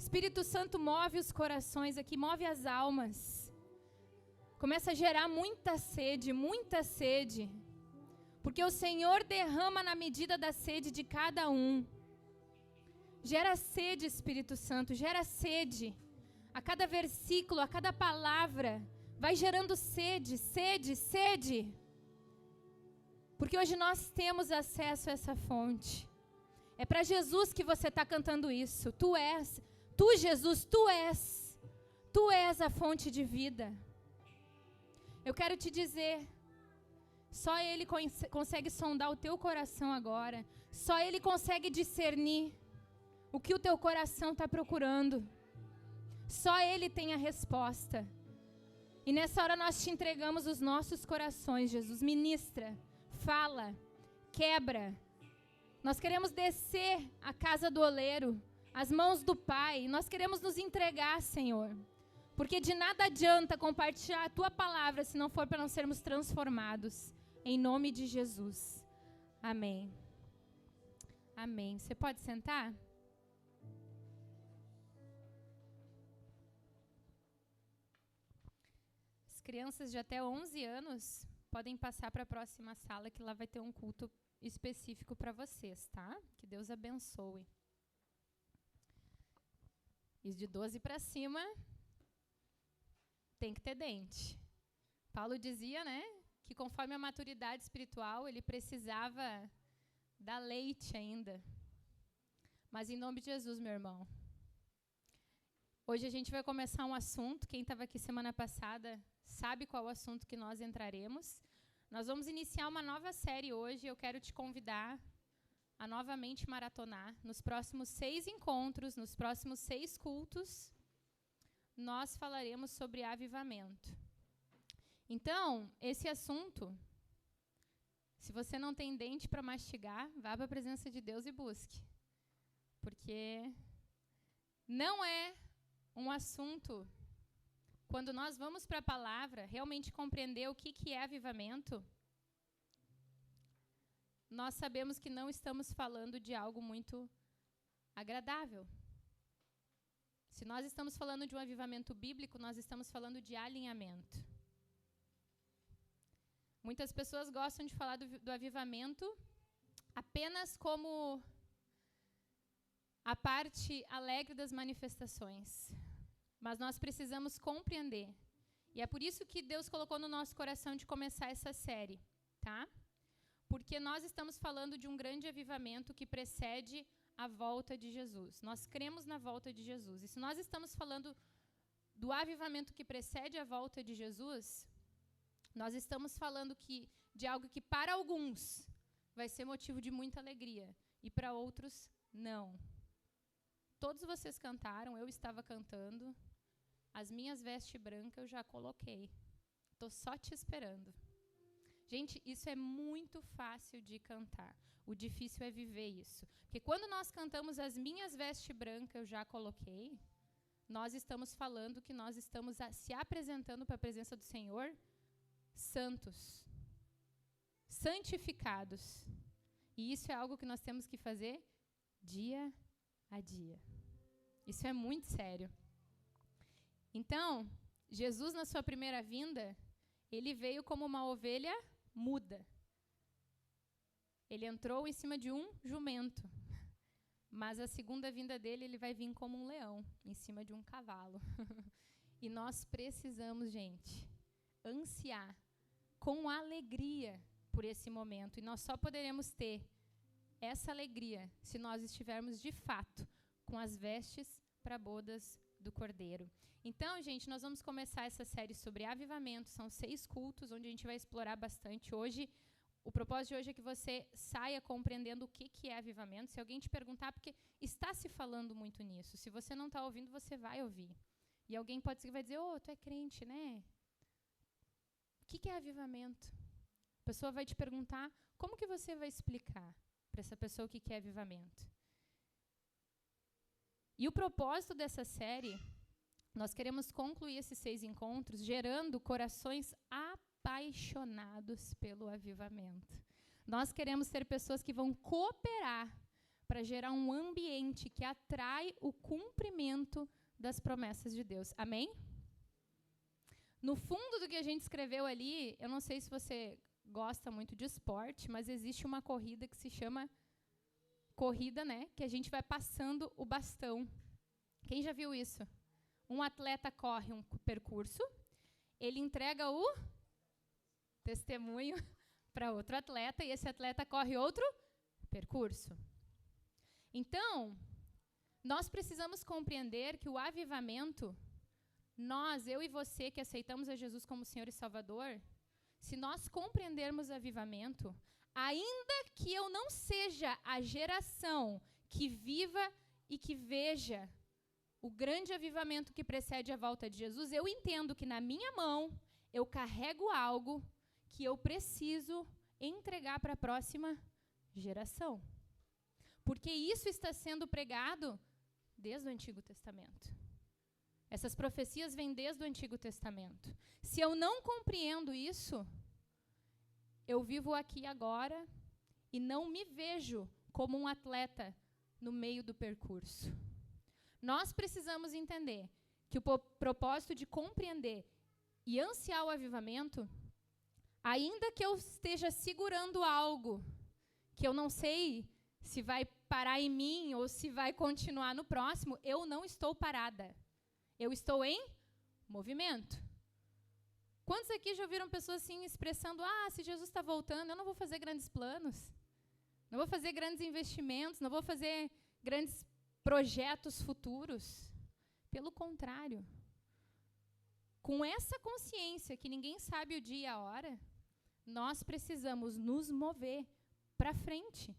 Espírito Santo, move os corações aqui, move as almas. Começa a gerar muita sede, porque o Senhor derrama na medida da sede de cada um. Gera sede, Espírito Santo, gera sede. A cada versículo, a cada palavra, vai gerando sede. Porque hoje nós temos acesso a essa fonte. É para Jesus que você está cantando isso. Tu, Jesus, tu és a fonte de vida. Eu quero te dizer, só Ele consegue sondar o teu coração agora. Só Ele consegue discernir o que o teu coração está procurando. Só Ele tem a resposta. E nessa hora nós te entregamos os nossos corações, Jesus. Ministra, fala, quebra. Nós queremos descer à casa do oleiro, às mãos do Pai. Nós queremos nos entregar, Senhor. Porque de nada adianta compartilhar a Tua palavra se não for para não sermos transformados. Em nome de Jesus. Amém. Amém. Você pode sentar? As crianças de até 11 anos podem passar para a próxima sala, que lá vai ter um culto específico para vocês, tá? Que Deus abençoe. E de 12 para cima, tem que ter dente. Paulo dizia, né, que conforme a maturidade espiritual, ele precisava dar leite ainda. Mas em nome de Jesus, meu irmão. Hoje a gente vai começar um assunto. Quem estava aqui semana passada sabe qual o assunto que nós entraremos. Nós vamos iniciar uma nova série hoje. Eu quero te convidar a novamente maratonar. Nos próximos 6 encontros, nos próximos 6 cultos, nós falaremos sobre avivamento. Então, esse assunto, se você não tem dente para mastigar, vá para a presença de Deus e busque. Porque não é um assunto, quando nós vamos para a palavra, realmente compreender o que é avivamento, nós sabemos que não estamos falando de algo muito agradável. Se nós estamos falando de um avivamento bíblico, nós estamos falando de alinhamento. Muitas pessoas gostam de falar do avivamento apenas como a parte alegre das manifestações. Mas nós precisamos compreender. E é por isso que Deus colocou no nosso coração de começar essa série, tá? Porque nós estamos falando de um grande avivamento que precede a volta de Jesus. Nós cremos na volta de Jesus. E se nós estamos falando do avivamento que precede a volta de Jesus, nós estamos falando de algo que para alguns vai ser motivo de muita alegria e para outros não. Todos vocês cantaram, eu estava cantando. As minhas vestes brancas eu já coloquei. Estou só te esperando. Gente, isso é muito fácil de cantar. O difícil é viver isso. Porque quando nós cantamos as minhas vestes brancas eu já coloquei, nós estamos falando que nós estamos se apresentando para a presença do Senhor santos, santificados. E isso é algo que nós temos que fazer dia a dia. Isso é muito sério. Então, Jesus, na sua primeira vinda, ele veio como uma ovelha muda. Ele entrou em cima de um jumento. Mas a segunda vinda dele, ele vai vir como um leão, em cima de um cavalo. E nós precisamos, gente, ansiar com alegria por esse momento. E nós só poderemos ter essa alegria se nós estivermos, de fato, com as vestes para bodas do Cordeiro. Então, gente, nós vamos começar essa série sobre avivamento. São 6 cultos, onde a gente vai explorar bastante. Hoje, o propósito de hoje é que você saia compreendendo o que é avivamento. Se alguém te perguntar, porque está se falando muito nisso. Se você não está ouvindo, você vai ouvir. E alguém vai dizer, tu é crente, né? O que é avivamento? A pessoa vai te perguntar, como que você vai explicar para essa pessoa o que é avivamento? E o propósito dessa série, nós queremos concluir esses 6 encontros gerando corações apaixonados pelo avivamento. Nós queremos ser pessoas que vão cooperar para gerar um ambiente que atrai o cumprimento das promessas de Deus. Amém? No fundo do que a gente escreveu ali, eu não sei se você gosta muito de esporte, mas existe uma corrida que se chama corrida, né? Que a gente vai passando o bastão. Quem já viu isso? Um atleta corre um percurso, ele entrega o testemunho para outro atleta e esse atleta corre outro percurso. Então, nós precisamos compreender que o avivamento, eu e você que aceitamos a Jesus como Senhor e Salvador, se nós compreendermos o avivamento, ainda que eu não seja a geração que viva e que veja o grande avivamento que precede a volta de Jesus, eu entendo que na minha mão eu carrego algo que eu preciso entregar para a próxima geração. Porque isso está sendo pregado desde o Antigo Testamento. Essas profecias vêm desde o Antigo Testamento. Se eu não compreendo isso, eu vivo aqui agora e não me vejo como um atleta no meio do percurso. Nós precisamos entender que o propósito de compreender e ansiar o avivamento, ainda que eu esteja segurando algo que eu não sei se vai parar em mim ou se vai continuar no próximo, eu não estou parada. Eu estou em movimento. Quantos aqui já ouviram pessoas assim expressando, se Jesus está voltando, eu não vou fazer grandes planos, não vou fazer grandes investimentos, não vou fazer grandes projetos futuros? Pelo contrário, com essa consciência que ninguém sabe o dia e a hora, nós precisamos nos mover para frente.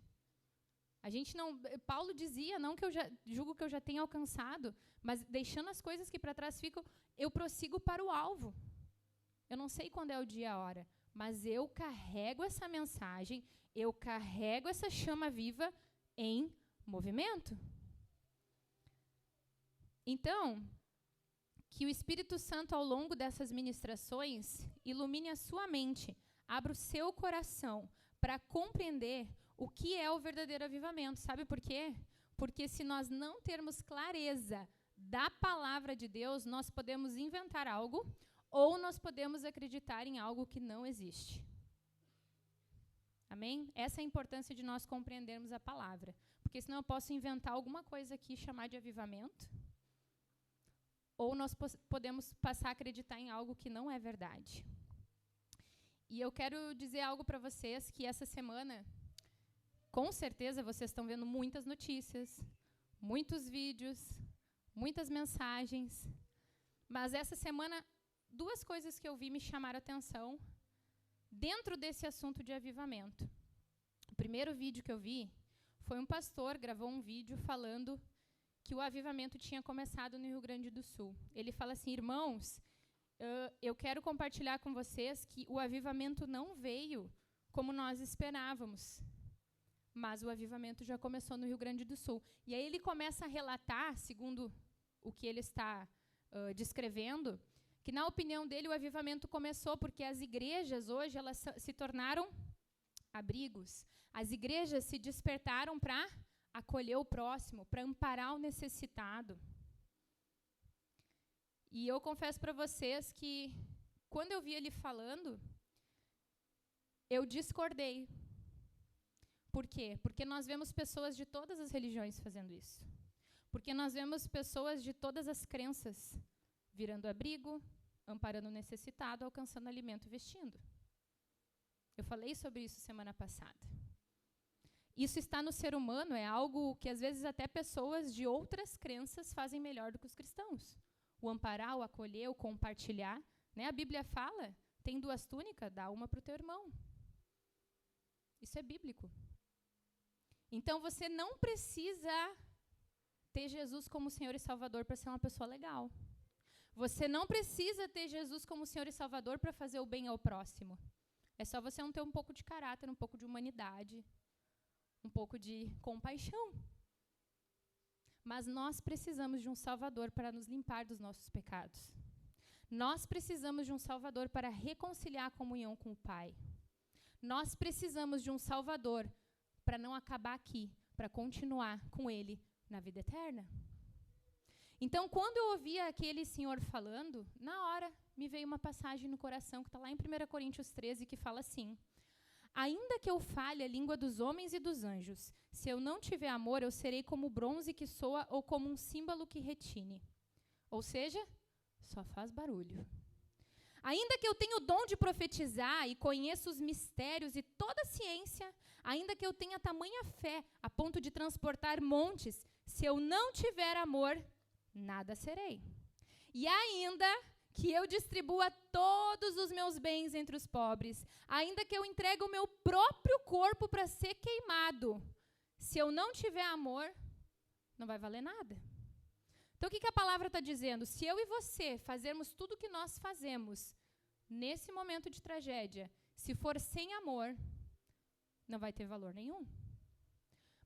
A gente não, Paulo dizia, não que eu já julgo que eu já tenha alcançado, mas deixando as coisas que para trás ficam, eu prossigo para o alvo. Eu não sei quando é o dia e a hora, mas eu carrego essa mensagem, eu carrego essa chama viva em movimento. Então, que o Espírito Santo, ao longo dessas ministrações, ilumine a sua mente, abra o seu coração para compreender o que é o verdadeiro avivamento. Sabe por quê? Porque se nós não termos clareza da palavra de Deus, nós podemos inventar algo ou nós podemos acreditar em algo que não existe. Amém? Essa é a importância de nós compreendermos a palavra. Porque senão eu posso inventar alguma coisa aqui e chamar de avivamento, ou nós podemos passar a acreditar em algo que não é verdade. E eu quero dizer algo para vocês, que essa semana, com certeza, vocês estão vendo muitas notícias, muitos vídeos, muitas mensagens. Mas essa semana, duas coisas que eu vi me chamaram a atenção dentro desse assunto de avivamento. O primeiro vídeo que eu vi foi um pastor, gravou um vídeo falando que o avivamento tinha começado no Rio Grande do Sul. Ele fala assim, irmãos, eu quero compartilhar com vocês que o avivamento não veio como nós esperávamos, mas o avivamento já começou no Rio Grande do Sul. E aí ele começa a relatar, segundo o que ele está descrevendo, que na opinião dele o avivamento começou porque as igrejas hoje elas se tornaram abrigos. As igrejas se despertaram para acolher o próximo, para amparar o necessitado. E eu confesso para vocês que, quando eu vi ele falando, eu discordei. Por quê? Porque nós vemos pessoas de todas as religiões fazendo isso. Porque nós vemos pessoas de todas as crenças virando abrigo, amparando o necessitado, alcançando alimento e vestindo. Eu falei sobre isso semana passada. Isso está no ser humano, é algo que às vezes até pessoas de outras crenças fazem melhor do que os cristãos. O amparar, o acolher, o compartilhar. Né? A Bíblia fala, tem 2 túnicas, dá uma para o teu irmão. Isso é bíblico. Então você não precisa ter Jesus como Senhor e Salvador para ser uma pessoa legal. Você não precisa ter Jesus como Senhor e Salvador para fazer o bem ao próximo. É só você não ter um pouco de caráter, um pouco de humanidade, um pouco de compaixão. Mas nós precisamos de um Salvador para nos limpar dos nossos pecados. Nós precisamos de um Salvador para reconciliar a comunhão com o Pai. Nós precisamos de um Salvador para não acabar aqui, para continuar com ele na vida eterna. Então, quando eu ouvia aquele senhor falando, na hora me veio uma passagem no coração que está lá em 1 Coríntios 13, que fala assim: ainda que eu fale a língua dos homens e dos anjos, se eu não tiver amor, eu serei como o bronze que soa ou como um símbolo que retine. Ou seja, só faz barulho. Ainda que eu tenha o dom de profetizar e conheça os mistérios e toda a ciência, ainda que eu tenha tamanha fé a ponto de transportar montes, se eu não tiver amor, nada serei. E ainda que eu distribua todos os meus bens entre os pobres, ainda que eu entregue o meu próprio corpo para ser queimado, se eu não tiver amor, não vai valer nada. Então, o que a palavra está dizendo? Se eu e você fazermos tudo o que nós fazemos nesse momento de tragédia, se for sem amor, não vai ter valor nenhum.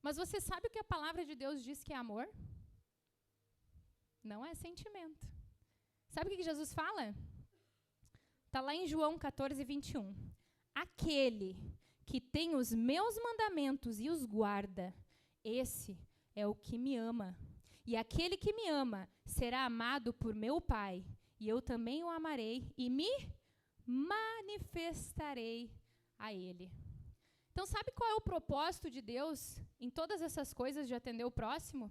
Mas você sabe o que a palavra de Deus diz que é amor? Não é sentimento. Sabe o que Jesus fala? Está lá em João 14, 21. Aquele que tem os meus mandamentos e os guarda, esse é o que me ama. E aquele que me ama será amado por meu Pai, e eu também o amarei e me manifestarei a ele. Então, sabe qual é o propósito de Deus em todas essas coisas de atender o próximo?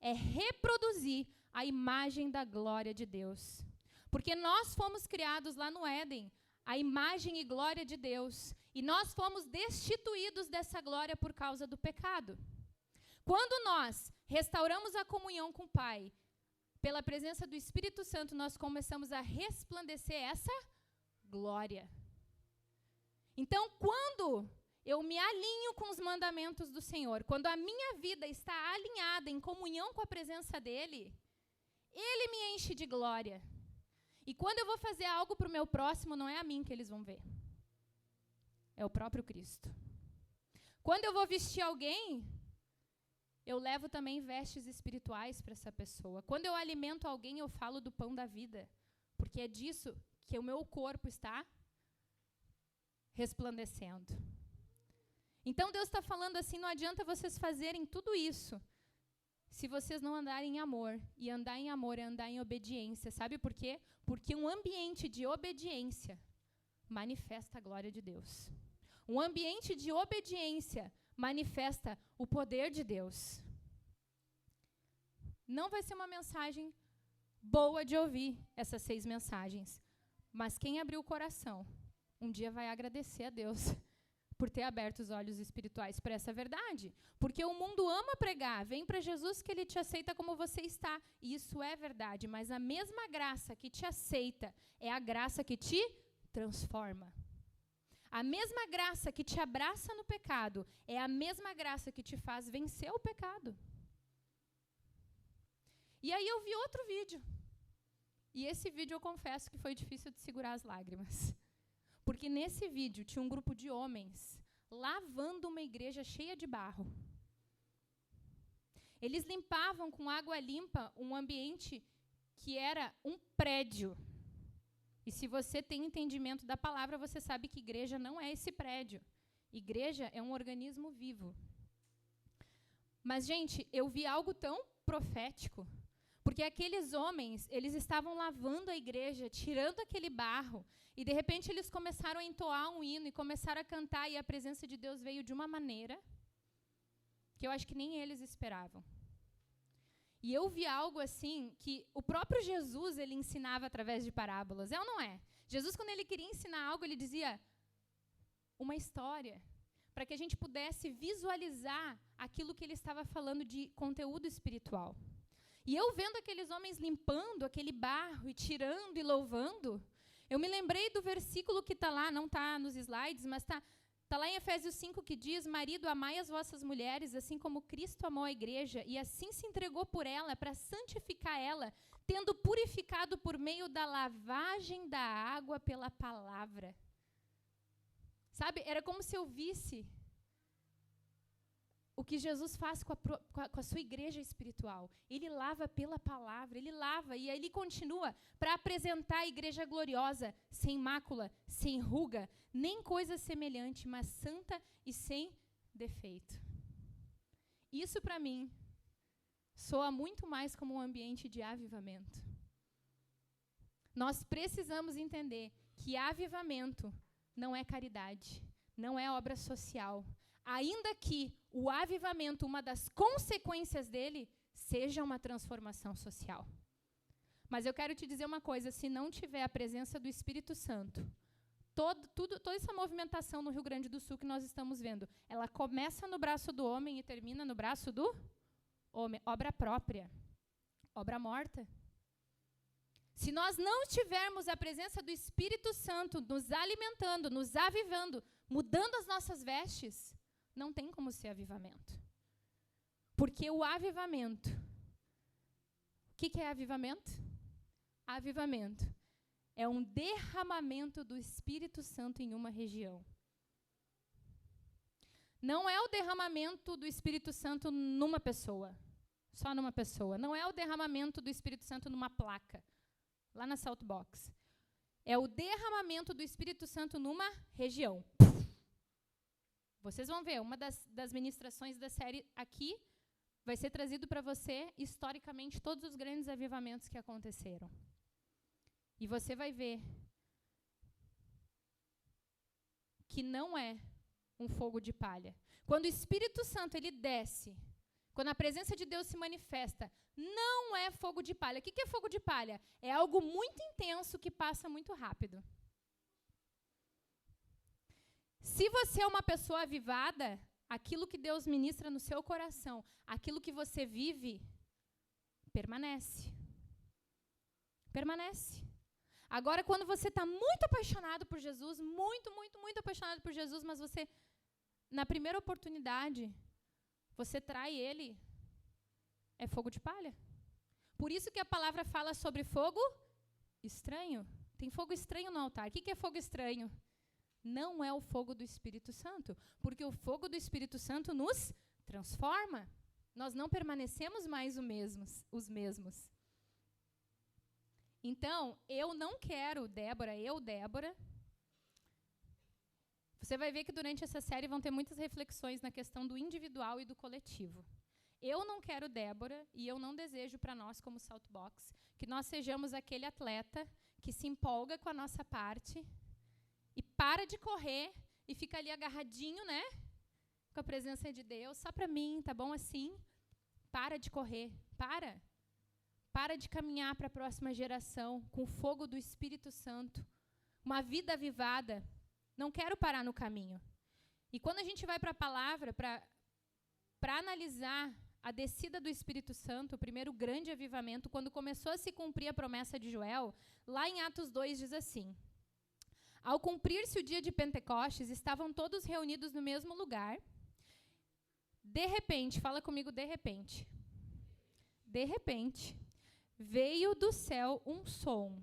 É reproduzir a imagem da glória de Deus. Porque nós fomos criados lá no Éden, a imagem e glória de Deus, e nós fomos destituídos dessa glória por causa do pecado. Quando nós restauramos a comunhão com o Pai, pela presença do Espírito Santo, nós começamos a resplandecer essa glória. Então, quando eu me alinho com os mandamentos do Senhor, quando a minha vida está alinhada em comunhão com a presença dEle, Ele me enche de glória. E quando eu vou fazer algo para o meu próximo, não é a mim que eles vão ver. É o próprio Cristo. Quando eu vou vestir alguém, eu levo também vestes espirituais para essa pessoa. Quando eu alimento alguém, eu falo do pão da vida. Porque é disso que o meu corpo está resplandecendo. Então Deus está falando assim, não adianta vocês fazerem tudo isso se vocês não andarem em amor. E andar em amor é andar em obediência. Sabe por quê? Porque um ambiente de obediência manifesta a glória de Deus. Um ambiente de obediência manifesta o poder de Deus. Não vai ser uma mensagem boa de ouvir, essas 6 mensagens. Mas quem abriu o coração, um dia vai agradecer a Deus por ter aberto os olhos espirituais para essa verdade. Porque o mundo ama pregar, vem para Jesus que Ele te aceita como você está. E isso é verdade, mas a mesma graça que te aceita é a graça que te transforma. A mesma graça que te abraça no pecado é a mesma graça que te faz vencer o pecado. E aí eu vi outro vídeo. E esse vídeo eu confesso que foi difícil de segurar as lágrimas. Porque nesse vídeo tinha um grupo de homens lavando uma igreja cheia de barro. Eles limpavam com água limpa um ambiente que era um prédio. E se você tem entendimento da palavra, você sabe que igreja não é esse prédio. Igreja é um organismo vivo. Mas, gente, eu vi algo tão profético. Porque aqueles homens, eles estavam lavando a igreja, tirando aquele barro. E, de repente, eles começaram a entoar um hino e começaram a cantar. E a presença de Deus veio de uma maneira que eu acho que nem eles esperavam. E eu vi algo assim, que o próprio Jesus, ele ensinava através de parábolas. É ou não é? Jesus, quando ele queria ensinar algo, ele dizia uma história, para que a gente pudesse visualizar aquilo que ele estava falando de conteúdo espiritual. E eu vendo aqueles homens limpando aquele barro e tirando e louvando, eu me lembrei do versículo que está lá, não está nos slides, mas está lá em Efésios 5 que diz: marido, amai as vossas mulheres, assim como Cristo amou a igreja, e assim se entregou por ela, para santificar ela, tendo purificado por meio da lavagem da água pela palavra. Sabe, era como se eu visse o que Jesus faz com a sua igreja espiritual. Ele lava pela palavra, ele lava, e aí ele continua para apresentar a igreja gloriosa, sem mácula, sem ruga, nem coisa semelhante, mas santa e sem defeito. Isso, para mim, soa muito mais como um ambiente de avivamento. Nós precisamos entender que avivamento não é caridade, não é obra social. Ainda que o avivamento, uma das consequências dele, seja uma transformação social. Mas eu quero te dizer uma coisa, se não tiver a presença do Espírito Santo, toda essa movimentação no Rio Grande do Sul que nós estamos vendo, ela começa no braço do homem e termina no braço do homem. Obra própria, obra morta. Se nós não tivermos a presença do Espírito Santo nos alimentando, nos avivando, mudando as nossas vestes, não tem como ser avivamento. Porque o avivamento, o que é avivamento? Avivamento é um derramamento do Espírito Santo em uma região. Não é o derramamento do Espírito Santo numa pessoa, só numa pessoa. Não é o derramamento do Espírito Santo numa placa, lá na Saltbox. É o derramamento do Espírito Santo numa região. Vocês vão ver, uma das ministrações da série aqui vai ser trazido para você, historicamente, todos os grandes avivamentos que aconteceram. E você vai ver que não é um fogo de palha. Quando o Espírito Santo ele desce, quando a presença de Deus se manifesta, não é fogo de palha. O que é fogo de palha? É algo muito intenso que passa muito rápido. Se você é uma pessoa avivada, aquilo que Deus ministra no seu coração, aquilo que você vive, permanece. Permanece. Agora, quando você está muito apaixonado por Jesus, muito apaixonado por Jesus, mas você, na primeira oportunidade, você trai ele, é fogo de palha. Por isso que a palavra fala sobre fogo estranho. Tem fogo estranho no altar. O que é fogo estranho? Não é o fogo do Espírito Santo, porque o fogo do Espírito Santo nos transforma. Nós não permanecemos mais os mesmos. Então, eu não quero, Débora, você vai ver que durante essa série vão ter muitas reflexões na questão do individual e do coletivo. Eu não quero, Débora, e eu não desejo para nós como Saltbox, que nós sejamos aquele atleta que se empolga com a nossa parte e para de correr e fica ali agarradinho, né? Com a presença de Deus, só para mim, tá bom assim? Para de correr, Para de caminhar para a próxima geração com o fogo do Espírito Santo. Uma vida avivada. Não quero parar no caminho. E quando a gente vai para a palavra, para analisar a descida do Espírito Santo, o primeiro grande avivamento, quando começou a se cumprir a promessa de Joel, lá em Atos 2 diz assim: ao cumprir-se o dia de Pentecostes, estavam todos reunidos no mesmo lugar. De repente, fala comigo, de repente. De repente, veio do céu um som,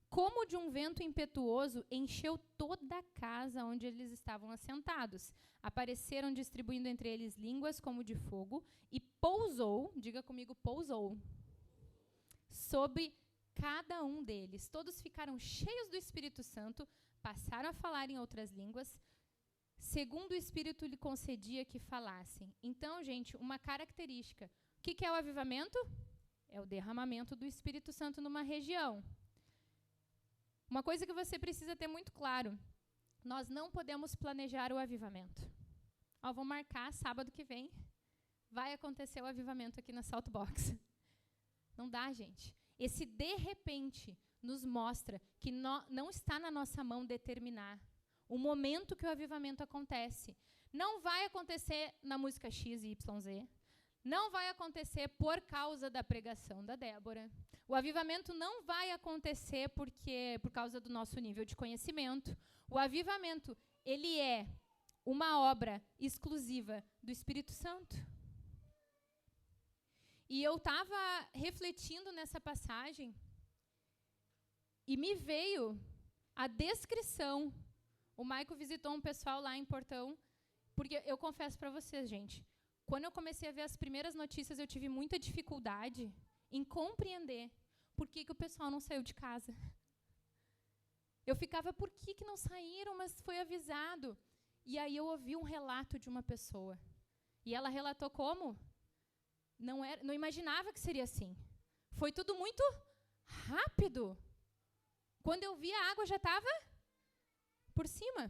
como de um vento impetuoso, encheu toda a casa onde eles estavam assentados. Apareceram distribuindo entre eles línguas como de fogo e pousou, diga comigo, pousou, sobre cada um deles. Todos ficaram cheios do Espírito Santo, passaram a falar em outras línguas, segundo o Espírito lhe concedia que falassem. Então, gente, uma característica. O que é o avivamento? É o derramamento do Espírito Santo numa região. Uma coisa que você precisa ter muito claro, nós não podemos planejar o avivamento. Vou marcar sábado que vem, vai acontecer o avivamento aqui na Saltbox. Não dá, gente. Esse de repente nos mostra que não está na nossa mão determinar o momento que o avivamento acontece. Não vai acontecer na música X e YZ. Não vai acontecer por causa da pregação da Débora. O avivamento não vai acontecer por causa do nosso nível de conhecimento. O avivamento, ele é uma obra exclusiva do Espírito Santo. E eu estava refletindo nessa passagem e me veio a descrição. O Maico visitou um pessoal lá em Portão, porque eu confesso para vocês, gente, quando eu comecei a ver as primeiras notícias, eu tive muita dificuldade em compreender por que o pessoal não saiu de casa. Eu ficava, por que não saíram, mas foi avisado? E aí eu ouvi um relato de uma pessoa. E ela relatou como não imaginava que seria assim. Foi tudo muito rápido. Quando eu vi, a água já estava por cima.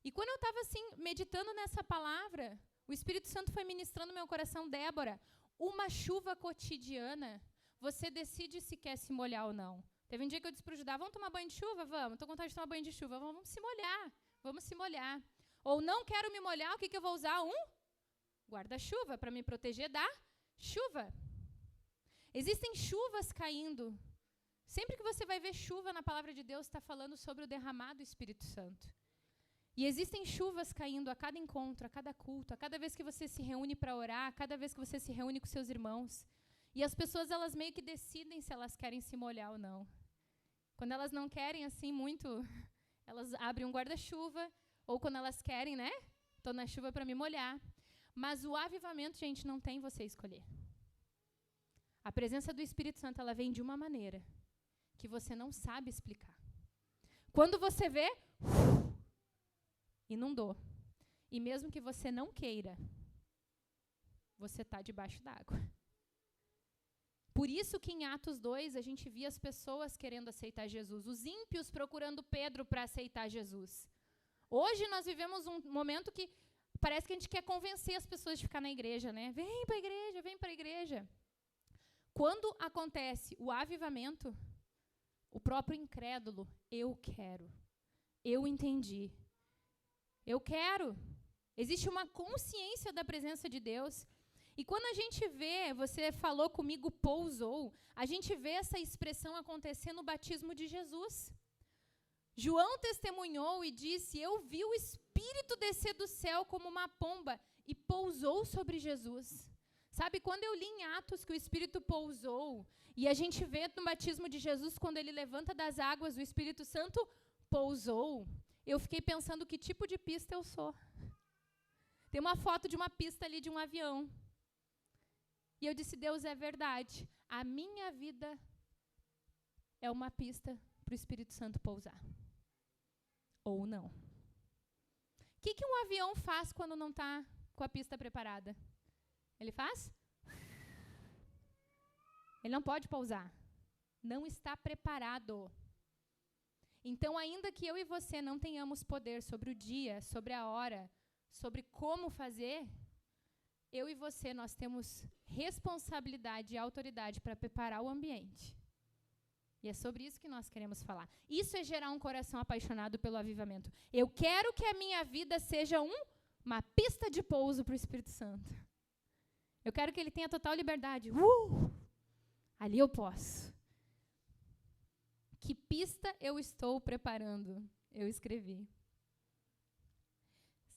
E quando eu estava assim, meditando nessa palavra, o Espírito Santo foi ministrando no meu coração, Débora, uma chuva cotidiana, você decide se quer se molhar ou não. Teve um dia que eu disse para o Judá, vamos tomar banho de chuva? Vamos, estou com vontade de tomar banho de chuva, vamos se molhar. Ou não quero me molhar, o que eu vou usar? Um guarda-chuva para me proteger da chuva. Existem chuvas caindo. Sempre que você vai ver chuva na palavra de Deus, está falando sobre o derramado do Espírito Santo. E existem chuvas caindo a cada encontro, a cada culto, a cada vez que você se reúne para orar, a cada vez que você se reúne com seus irmãos. E as pessoas, elas meio que decidem se elas querem se molhar ou não. Quando elas não querem, assim, muito, elas abrem um guarda-chuva, ou quando elas querem, né? Estou na chuva para me molhar. Mas o avivamento, gente, não tem você escolher. A presença do Espírito Santo, ela vem de uma maneira que você não sabe explicar. Quando você vê, inundou. E mesmo que você não queira, você está debaixo d'água. Por isso que em Atos 2, a gente via as pessoas querendo aceitar Jesus, os ímpios procurando Pedro para aceitar Jesus. Hoje nós vivemos um momento que parece que a gente quer convencer as pessoas de ficar na igreja, né? Vem para a igreja, vem para a igreja. Quando acontece o avivamento, o próprio incrédulo, eu quero, eu entendi, eu quero. Existe uma consciência da presença de Deus. E quando a gente vê, você falou comigo, pousou, a gente vê essa expressão acontecer no batismo de Jesus. João testemunhou e disse, eu vi o Espírito descer do céu como uma pomba e pousou sobre Jesus. Sabe, quando eu li em Atos que o Espírito pousou, e a gente vê no batismo de Jesus, quando ele levanta das águas, o Espírito Santo pousou, eu fiquei pensando que tipo de pista eu sou. Tem uma foto de uma pista ali de um avião. E eu disse, Deus, é verdade. A minha vida é uma pista para o Espírito Santo pousar. Ou não. O que um avião faz quando não está com a pista preparada? Ele faz? Ele não pode pousar. Não está preparado. Então, ainda que eu e você não tenhamos poder sobre o dia, sobre a hora, sobre como fazer, eu e você, nós temos responsabilidade e autoridade para preparar o ambiente. E é sobre isso que nós queremos falar. Isso é gerar um coração apaixonado pelo avivamento. Eu quero que a minha vida seja uma pista de pouso para o Espírito Santo. Eu quero que ele tenha total liberdade. Ali eu posso. Que pista eu estou preparando? Eu escrevi.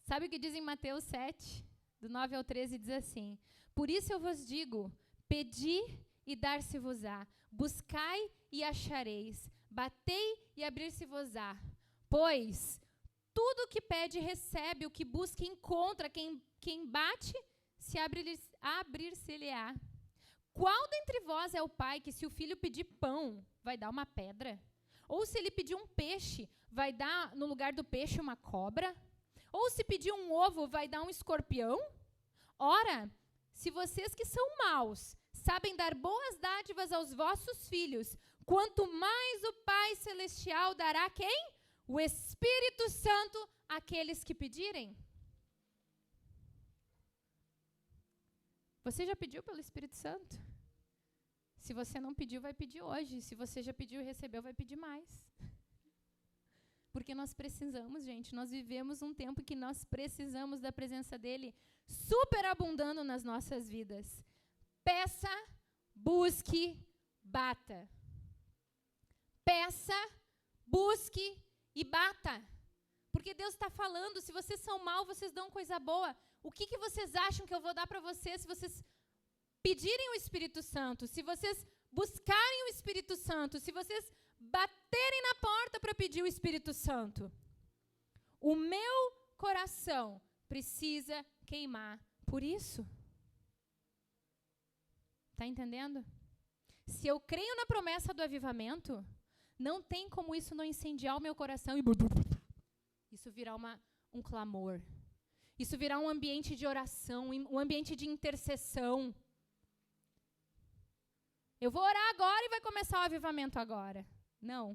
Sabe o que diz em Mateus 7, do 9 ao 13, diz assim, por isso eu vos digo, pedi e dar-se-vos-á, buscai e achareis, batei e abrir-se-vos-á. Pois tudo o que pede recebe, o que busca encontra, quem bate se abrir-se-lhe-á. Qual dentre vós é o pai que se o filho pedir pão, vai dar uma pedra? Ou se ele pedir um peixe, vai dar no lugar do peixe uma cobra? Ou se pedir um ovo, vai dar um escorpião? Ora, se vocês que são maus sabem dar boas dádivas aos vossos filhos, quanto mais o Pai Celestial dará quem? O Espírito Santo àqueles que pedirem. Você já pediu pelo Espírito Santo? Se você não pediu, vai pedir hoje. Se você já pediu e recebeu, vai pedir mais. Porque nós precisamos, gente, nós vivemos um tempo que nós precisamos da presença dele superabundando nas nossas vidas. Peça, busque, bata. Peça, busque e bata. Porque Deus está falando, se vocês são maus, vocês dão coisa boa. O que vocês acham que eu vou dar para vocês se vocês pedirem o Espírito Santo, se vocês buscarem o Espírito Santo, se vocês baterem na porta para pedir o Espírito Santo? O meu coração precisa queimar por isso. Está entendendo? Se eu creio na promessa do avivamento, não tem como isso não incendiar o meu coração e isso virar um clamor. Isso virar um ambiente de oração, um ambiente de intercessão. Eu vou orar agora e vai começar o avivamento agora. Não.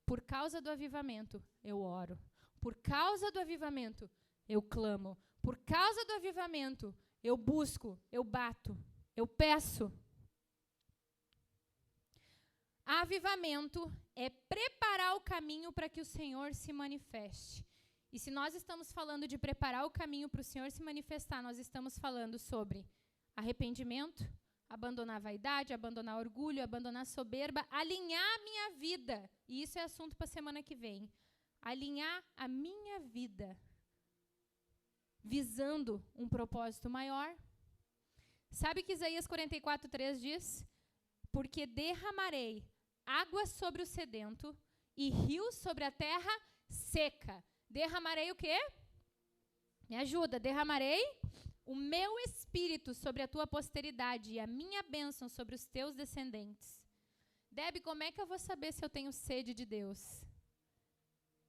Por causa do avivamento, eu oro. Por causa do avivamento, eu clamo. Por causa do avivamento, eu busco, eu bato, eu peço. Avivamento é preparar o caminho para que o Senhor se manifeste. E se nós estamos falando de preparar o caminho para o Senhor se manifestar, nós estamos falando sobre arrependimento, abandonar a vaidade, abandonar orgulho, abandonar a soberba, alinhar a minha vida. E isso é assunto para a semana que vem. Alinhar a minha vida, visando um propósito maior. Sabe que Isaías 44:3 diz? Porque derramarei água sobre o sedento e rios sobre a terra seca. Derramarei o quê? Me ajuda. Derramarei o meu espírito sobre a tua posteridade e a minha bênção sobre os teus descendentes. Deb, como é que eu vou saber se eu tenho sede de Deus?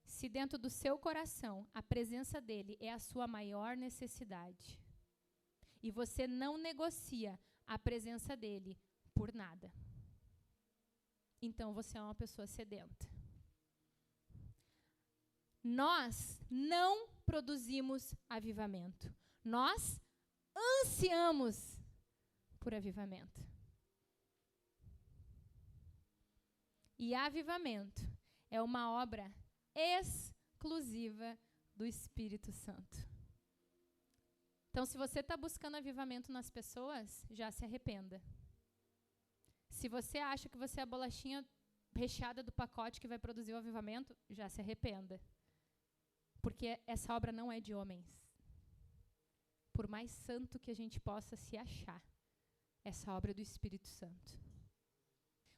Se dentro do seu coração a presença dele é a sua maior necessidade. E você não negocia a presença dele por nada. Então você é uma pessoa sedenta. Nós não produzimos avivamento. Nós ansiamos por avivamento. E avivamento é uma obra exclusiva do Espírito Santo. Então, se você está buscando avivamento nas pessoas, já se arrependa. Se você acha que você é a bolachinha recheada do pacote que vai produzir o avivamento, já se arrependa. Porque essa obra não é de homens. Por mais santo que a gente possa se achar, essa obra é do Espírito Santo.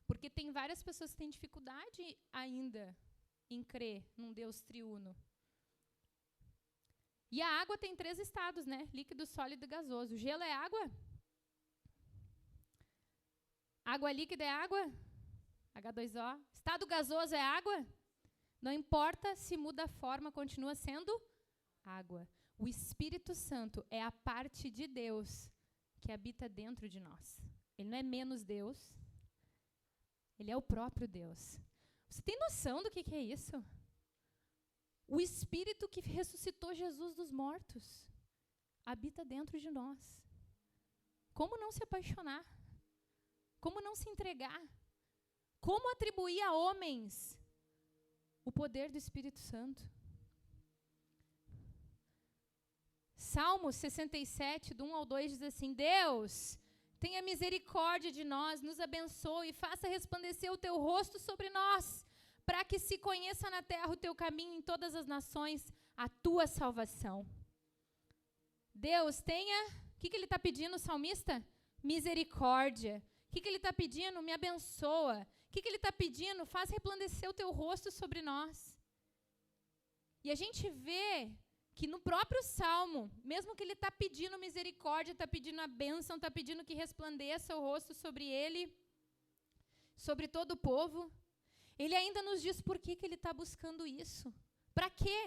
Porque tem várias pessoas que têm dificuldade ainda em crer num Deus triuno. E a água tem 3 estados, né? Líquido, sólido e gasoso. O gelo é água? Água líquida é água? H2O. Estado gasoso é água? Não importa se muda a forma, continua sendo água. O Espírito Santo é a parte de Deus que habita dentro de nós. Ele não é menos Deus. Ele é o próprio Deus. Você tem noção do que é isso? O Espírito que ressuscitou Jesus dos mortos habita dentro de nós. Como não se apaixonar? Como não se entregar? Como atribuir a homens o poder do Espírito Santo? Salmo 67, do 1 ao 2, diz assim: Deus, tenha misericórdia de nós, nos abençoe e faça resplandecer o teu rosto sobre nós, para que se conheça na terra o teu caminho em todas as nações, a tua salvação. Deus, tenha... O que ele está pedindo, o salmista? Misericórdia. O que ele está pedindo? Me abençoa. O que ele está pedindo? Faz resplandecer o teu rosto sobre nós. E a gente vê que no próprio Salmo, mesmo que ele está pedindo misericórdia, está pedindo a bênção, está pedindo que resplandeça o rosto sobre ele, sobre todo o povo, ele ainda nos diz por que ele está buscando isso. Para quê?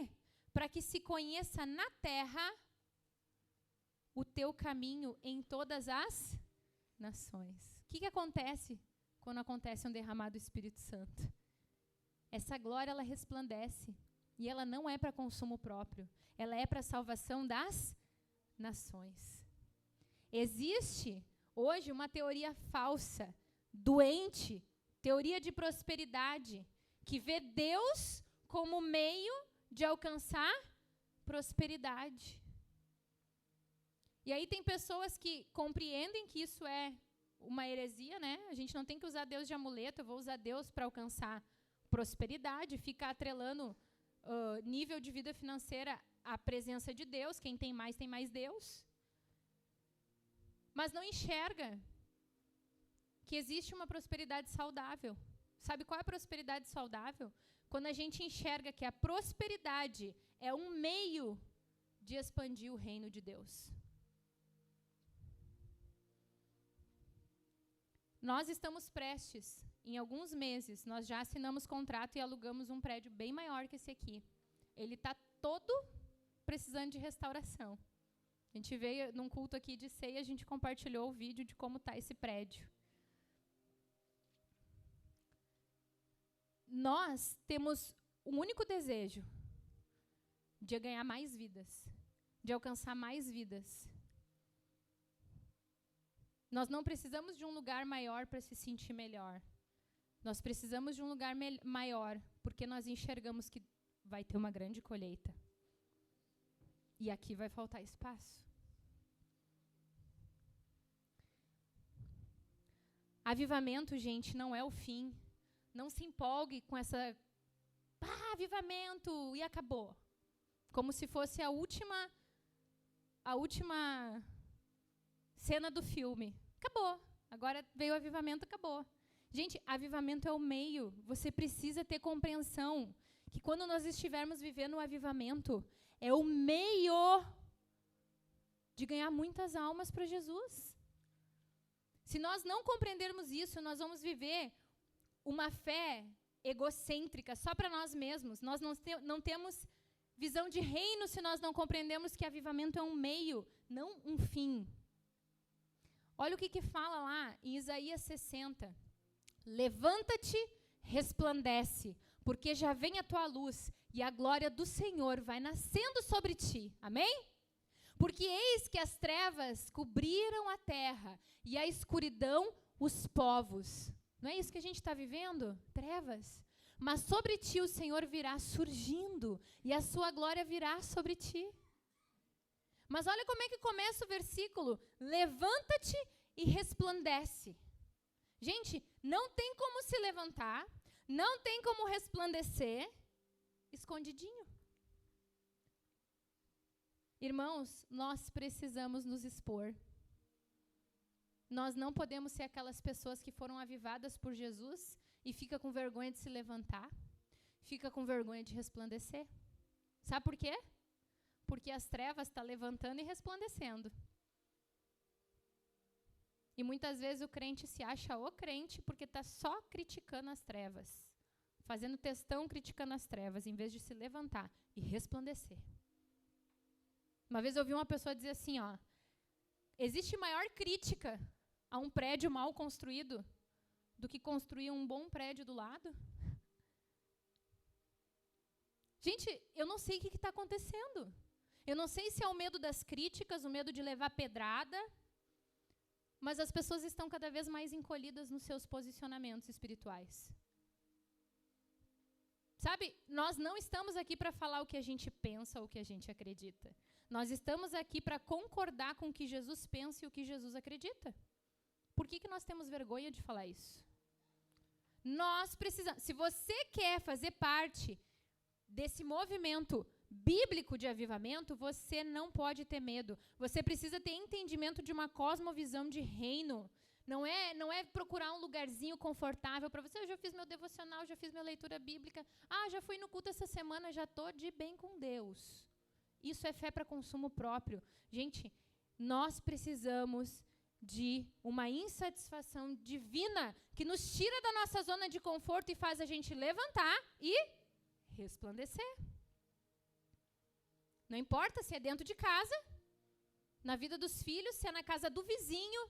Para que se conheça na terra o teu caminho em todas as nações. O que acontece quando acontece um derramar do Espírito Santo? Essa glória, ela resplandece. E ela não é para consumo próprio. Ela é para a salvação das nações. Existe hoje uma teoria falsa, doente, teoria de prosperidade, que vê Deus como meio de alcançar prosperidade. E aí tem pessoas que compreendem que isso é uma heresia, né? A gente não tem que usar Deus de amuleto, eu vou usar Deus para alcançar prosperidade, ficar atrelando nível de vida financeira à presença de Deus, quem tem mais Deus. Mas não enxerga que existe uma prosperidade saudável. Sabe qual é a prosperidade saudável? Quando a gente enxerga que a prosperidade é um meio de expandir o reino de Deus. Nós estamos prestes, em alguns meses, nós já assinamos contrato e alugamos um prédio bem maior que esse aqui. Ele está todo precisando de restauração. A gente veio num culto aqui de ceia, a gente compartilhou o vídeo de como está esse prédio. Nós temos um único desejo de ganhar mais vidas, de alcançar mais vidas. Nós não precisamos de um lugar maior para se sentir melhor. Nós precisamos de um lugar maior, porque nós enxergamos que vai ter uma grande colheita. E aqui vai faltar espaço. Avivamento, gente, não é o fim. Não se empolgue com essa... avivamento, e acabou. Como se fosse a última cena do filme. Acabou. Agora veio o avivamento, acabou. Gente, avivamento é o meio. Você precisa ter compreensão que quando nós estivermos vivendo o avivamento, é o meio de ganhar muitas almas para Jesus. Se nós não compreendermos isso, nós vamos viver uma fé egocêntrica só para nós mesmos. Nós não temos visão de reino se nós não compreendemos que avivamento é um meio, não um fim. Olha o que fala lá em Isaías 60. Levanta-te, resplandece, porque já vem a tua luz e a glória do Senhor vai nascendo sobre ti. Amém? Porque eis que as trevas cobriram a terra e a escuridão os povos. Não é isso que a gente está vivendo? Trevas. Mas sobre ti o Senhor virá surgindo e a sua glória virá sobre ti. Mas olha como é que começa o versículo. Levanta-te e resplandece. Gente, não tem como se levantar, não tem como resplandecer escondidinho. Irmãos, nós precisamos nos expor. Nós não podemos ser aquelas pessoas que foram avivadas por Jesus e fica com vergonha de se levantar, fica com vergonha de resplandecer. Sabe por quê? Porque as trevas estão levantando e resplandecendo. E muitas vezes o crente se acha o crente porque está só criticando as trevas, fazendo textão criticando as trevas, em vez de se levantar e resplandecer. Uma vez eu ouvi uma pessoa dizer assim, ó, existe maior crítica a um prédio mal construído do que construir um bom prédio do lado? Gente, eu não sei o que está acontecendo. Eu não sei se é o medo das críticas, o medo de levar pedrada, mas as pessoas estão cada vez mais encolhidas nos seus posicionamentos espirituais. Sabe, nós não estamos aqui para falar o que a gente pensa ou o que a gente acredita. Nós estamos aqui para concordar com o que Jesus pensa e o que Jesus acredita. Por que nós temos vergonha de falar isso? Nós precisamos, se você quer fazer parte desse movimento bíblico de avivamento, você não pode ter medo. Você precisa ter entendimento de uma cosmovisão de reino. Não é procurar um lugarzinho confortável para você. Eu já fiz meu devocional, já fiz minha leitura bíblica. Já fui no culto essa semana, já estou de bem com Deus. Isso é fé para consumo próprio. Gente, nós precisamos de uma insatisfação divina que nos tira da nossa zona de conforto e faz a gente levantar e resplandecer. Não importa se é dentro de casa, na vida dos filhos, se é na casa do vizinho,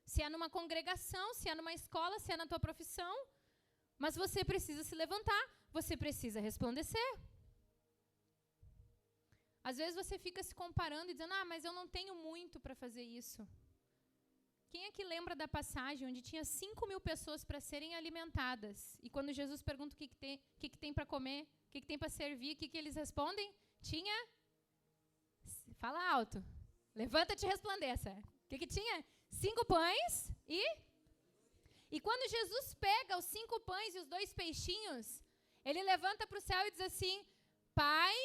se é numa congregação, se é numa escola, se é na tua profissão, mas você precisa se levantar, você precisa resplandecer. Às vezes você fica se comparando e dizendo, mas eu não tenho muito para fazer isso. Quem é que lembra da passagem onde tinha 5.000 pessoas para serem alimentadas? E quando Jesus pergunta o que tem para comer, o que tem para servir, o que eles respondem? Tinha... Fala alto. Levanta-te e resplandeça. O que tinha? 5 pães e... E quando Jesus pega os 5 pães e os 2 peixinhos, ele levanta para o céu e diz assim, Pai,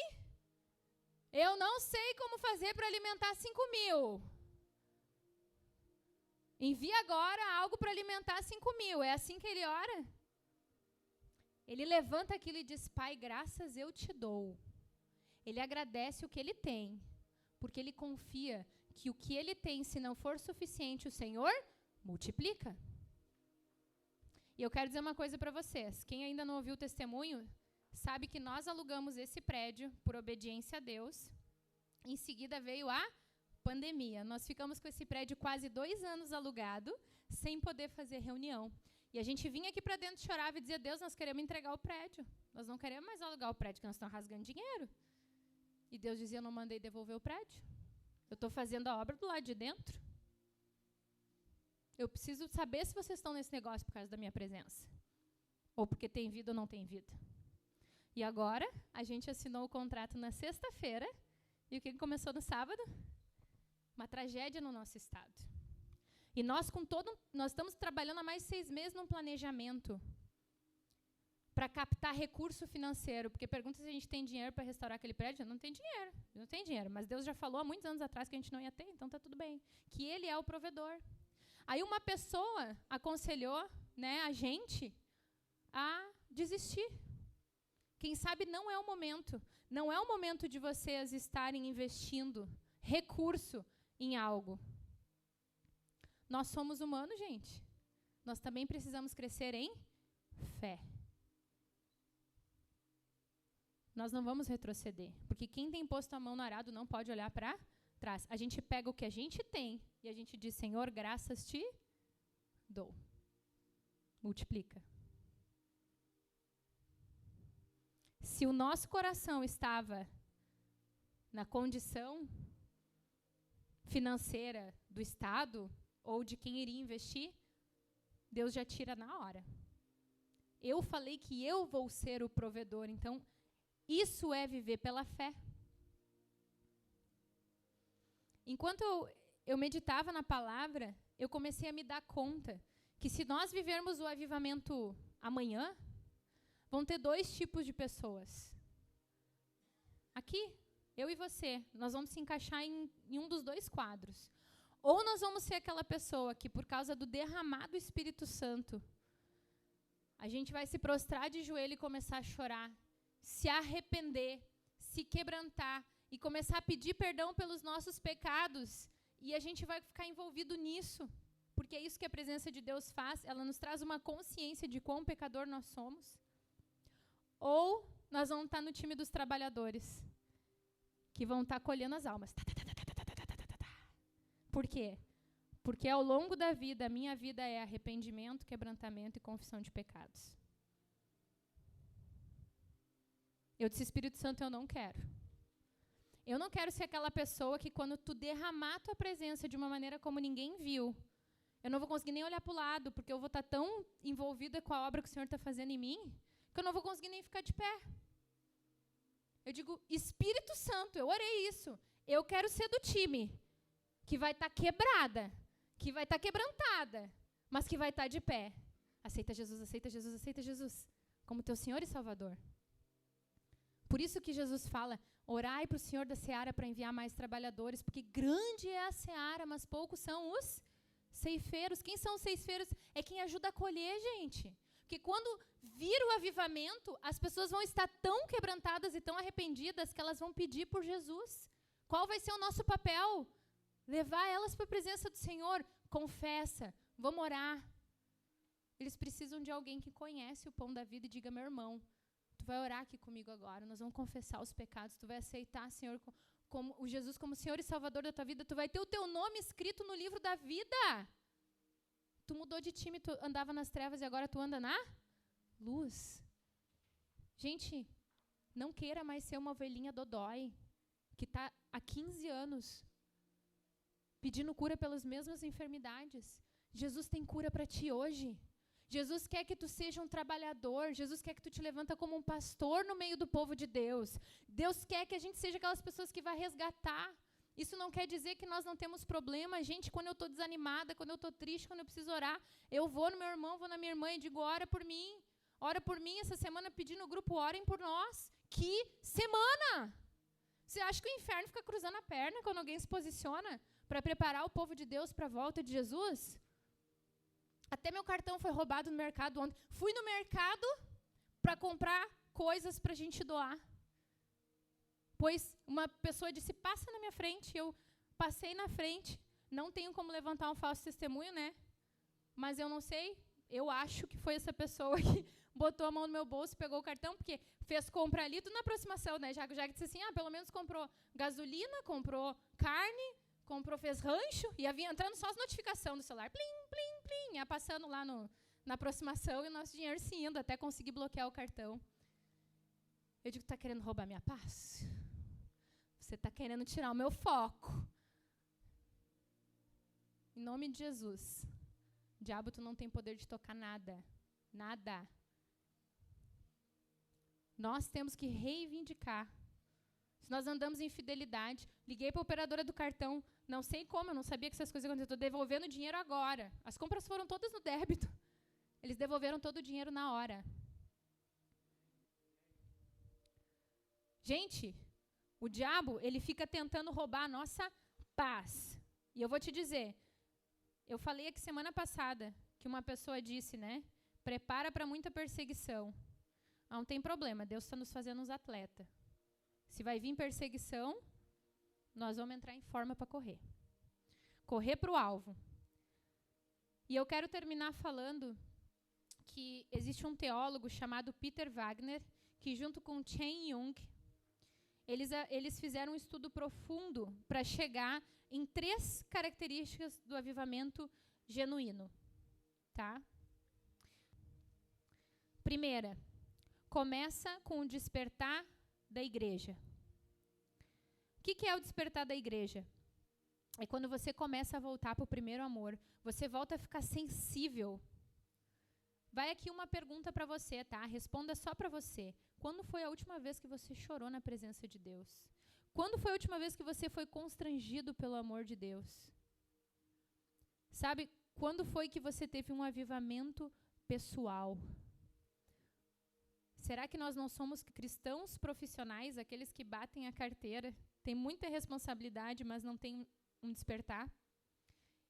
eu não sei como fazer para alimentar 5.000. Envia agora algo para alimentar 5.000. É assim que ele ora? Ele levanta aquilo e diz, Pai, graças eu te dou. Ele agradece o que ele tem, porque ele confia que o que ele tem, se não for suficiente, o Senhor multiplica. E eu quero dizer uma coisa para vocês. Quem ainda não ouviu o testemunho, sabe que nós alugamos esse prédio por obediência a Deus. Em seguida veio a pandemia. Nós ficamos com esse prédio quase 2 anos alugado, sem poder fazer reunião. E a gente vinha aqui para dentro, chorava e dizia, Deus, nós queremos entregar o prédio. Nós não queremos mais alugar o prédio, porque nós estamos rasgando dinheiro. E Deus dizia, eu não mandei devolver o prédio. Eu estou fazendo a obra do lado de dentro. Eu preciso saber se vocês estão nesse negócio por causa da minha presença. Ou porque tem vida ou não tem vida. E agora, a gente assinou o contrato na sexta-feira. E o que começou no sábado? Uma tragédia no nosso estado. E nós estamos trabalhando há mais de 6 meses num planejamento para captar recurso financeiro. Porque pergunta se a gente tem dinheiro para restaurar aquele prédio. Não tem dinheiro, não tem dinheiro. Mas Deus já falou há muitos anos atrás que a gente não ia ter, então está tudo bem. Que Ele é o provedor. Aí uma pessoa aconselhou, né, a gente a desistir. Quem sabe não é o momento. Não é o momento de vocês estarem investindo recurso em algo. Nós somos humanos, gente. Nós também precisamos crescer em fé. Nós não vamos retroceder, porque quem tem posto a mão no arado não pode olhar para trás. A gente pega o que a gente tem e a gente diz, Senhor, graças te dou. Multiplica. Se o nosso coração estava na condição financeira do Estado ou de quem iria investir, Deus já tira na hora. Eu falei que eu vou ser o provedor, então isso é viver pela fé. Enquanto eu meditava na palavra, eu comecei a me dar conta que se nós vivermos o avivamento amanhã, vão ter 2 tipos de pessoas. Aqui, eu e você, nós vamos se encaixar em um dos 2 quadros. Ou nós vamos ser aquela pessoa que, por causa do derramar do Espírito Santo, a gente vai se prostrar de joelho e começar a chorar, se arrepender, se quebrantar e começar a pedir perdão pelos nossos pecados. E a gente vai ficar envolvido nisso, porque é isso que a presença de Deus faz. Ela nos traz uma consciência de quão pecador nós somos. Ou nós vamos estar no time dos trabalhadores, que vão estar colhendo as almas. Por quê? Porque ao longo da vida, a minha vida é arrependimento, quebrantamento e confissão de pecados. Eu disse, Espírito Santo, eu não quero. Eu não quero ser aquela pessoa que quando tu derramar a tua presença de uma maneira como ninguém viu, eu não vou conseguir nem olhar para o lado, porque eu vou estar tão envolvida com a obra que o Senhor está fazendo em mim, que eu não vou conseguir nem ficar de pé. Eu digo, Espírito Santo, eu orei isso. Eu quero ser do time que vai estar quebrada, que vai estar quebrantada, mas que vai estar de pé. Aceita Jesus, aceita Jesus, aceita Jesus, como teu Senhor e Salvador. Por isso que Jesus fala, orai para o Senhor da seara para enviar mais trabalhadores, porque grande é a seara, mas poucos são os ceifeiros. Quem são os ceifeiros? É quem ajuda a colher, gente. Porque quando vir o avivamento, as pessoas vão estar tão quebrantadas e tão arrependidas que elas vão pedir por Jesus. Qual vai ser o nosso papel? Levar elas para a presença do Senhor. Confessa, vamos orar. Eles precisam de alguém que conhece o pão da vida e diga, meu irmão, tu vai orar aqui comigo agora, nós vamos confessar os pecados, tu vai aceitar, Senhor, como o Jesus como Senhor e Salvador da tua vida, tu vai ter o teu nome escrito no livro da vida. Tu mudou de time, tu andava nas trevas e agora tu anda na luz. Gente, não queira mais ser uma ovelhinha dodói, que está há 15 anos pedindo cura pelas mesmas enfermidades. Jesus tem cura para ti hoje. Jesus quer que tu seja um trabalhador. Jesus quer que tu te levanta como um pastor no meio do povo de Deus. Deus quer que a gente seja aquelas pessoas que vai resgatar. Isso não quer dizer que nós não temos problema. Gente, quando eu estou desanimada, quando eu estou triste, quando eu preciso orar, eu vou no meu irmão, vou na minha irmã e digo, ora por mim. Ora por mim. Essa semana pedi no grupo, orem por nós. Que semana! Você acha que o inferno fica cruzando a perna quando alguém se posiciona para preparar o povo de Deus para a volta de Jesus? Até meu cartão foi roubado no mercado ontem. Fui no mercado para comprar coisas para a gente doar. Pois uma pessoa disse, passa na minha frente. Eu passei na frente. Não tenho como levantar um falso testemunho, né? Mas eu não sei. eu acho que foi essa pessoa que botou a mão no meu bolso, pegou o cartão, porque fez compra ali, tudo na aproximação, né? Já disse assim, pelo menos comprou gasolina, comprou carne, fez rancho, e ia entrando só as notificações do celular, plim, plim, plim, ia passando lá na aproximação e o nosso dinheiro se indo até conseguir bloquear o cartão. Eu digo, tá querendo roubar minha paz? Você tá querendo tirar o meu foco. Em nome de Jesus. Diabo, tu não tem poder de tocar nada. Nada. Nós temos que reivindicar. Se nós andamos em fidelidade, liguei para a operadora do cartão, não sei como, eu não sabia que essas coisas aconteciam, estou devolvendo o dinheiro agora. As compras foram todas no débito. Eles devolveram todo o dinheiro na hora. Gente, o diabo, ele fica tentando roubar a nossa paz. E eu vou te dizer, eu falei aqui semana passada que uma pessoa disse, né? Prepara para muita perseguição. Não tem problema, Deus está nos fazendo uns atletas. Se vai vir perseguição, nós vamos entrar em forma para correr. Correr para o alvo. E eu quero terminar falando que existe um teólogo chamado Peter Wagner, que junto com Chen Jung, eles fizeram um estudo profundo para chegar em 3 características do avivamento genuíno. Tá? Primeira, começa com o despertar da igreja. O que é o despertar da igreja? É quando você começa a voltar para o primeiro amor. Você volta a ficar sensível. Vai aqui uma pergunta para você, tá? Responda só para você. Quando foi a última vez que você chorou na presença de Deus? Quando foi a última vez que você foi constrangido pelo amor de Deus? Sabe, quando foi que você teve um avivamento pessoal? Será que nós não somos cristãos profissionais, aqueles que batem a carteira, têm muita responsabilidade, mas não têm um despertar?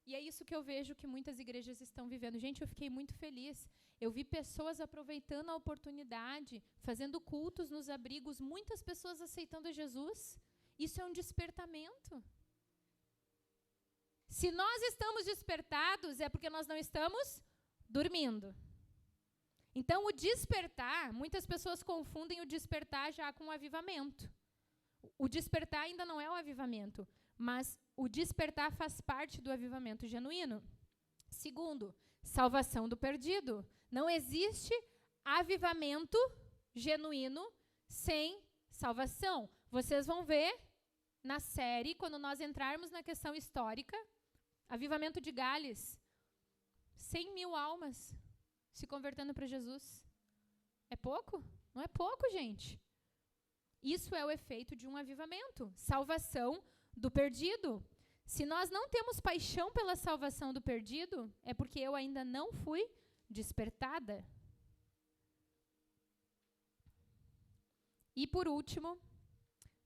E é isso que eu vejo que muitas igrejas estão vivendo. Gente, eu fiquei muito feliz. Eu vi pessoas aproveitando a oportunidade, fazendo cultos nos abrigos, muitas pessoas aceitando Jesus. Isso é um despertamento. Se nós estamos despertados, é porque nós não estamos dormindo. Então, o despertar, muitas pessoas confundem o despertar já com o avivamento. O despertar ainda não é o avivamento, mas o despertar faz parte do avivamento genuíno. Segundo, salvação do perdido. Não existe avivamento genuíno sem salvação. Vocês vão ver na série, quando nós entrarmos na questão histórica, avivamento de Gales, 100.000 almas se convertendo para Jesus. É pouco? Não é pouco, gente. Isso é o efeito de um avivamento. Salvação do perdido. Se nós não temos paixão pela salvação do perdido, é porque eu ainda não fui despertada. E por último,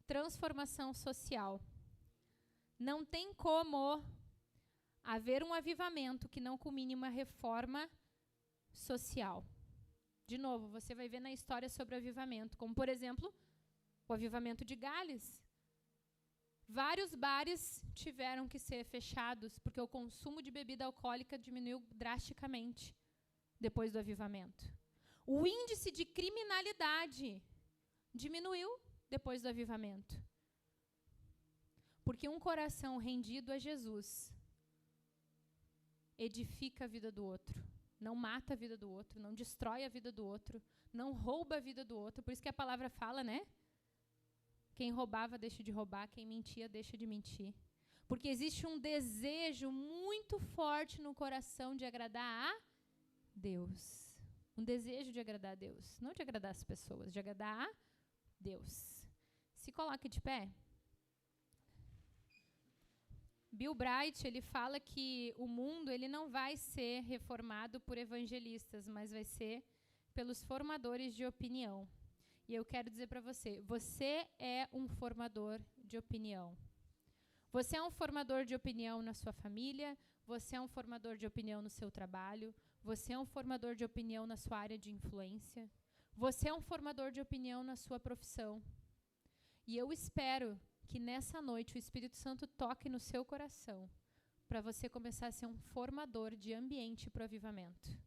transformação social. Não tem como haver um avivamento que não culmine uma reforma social. De novo, você vai ver na história sobre o avivamento, como por exemplo, o avivamento de Gales. Vários bares tiveram que ser fechados porque o consumo de bebida alcoólica diminuiu drasticamente depois do avivamento. O índice de criminalidade diminuiu depois do avivamento. Porque um coração rendido a Jesus edifica a vida do outro. Não mata a vida do outro, não destrói a vida do outro, não rouba a vida do outro. Por isso que a palavra fala, né? Quem roubava, deixa de roubar. Quem mentia, deixa de mentir. Porque existe um desejo muito forte no coração de agradar a Deus. Um desejo de agradar a Deus. Não de agradar as pessoas, de agradar a Deus. Se coloque de pé. Bill Bright, ele fala que o mundo ele não vai ser reformado por evangelistas, mas vai ser pelos formadores de opinião. E eu quero dizer para você, você é um formador de opinião. Você é um formador de opinião na sua família, você é um formador de opinião no seu trabalho, você é um formador de opinião na sua área de influência, você é um formador de opinião na sua profissão. E eu espero que nessa noite o Espírito Santo toque no seu coração para você começar a ser um formador de ambiente para o avivamento.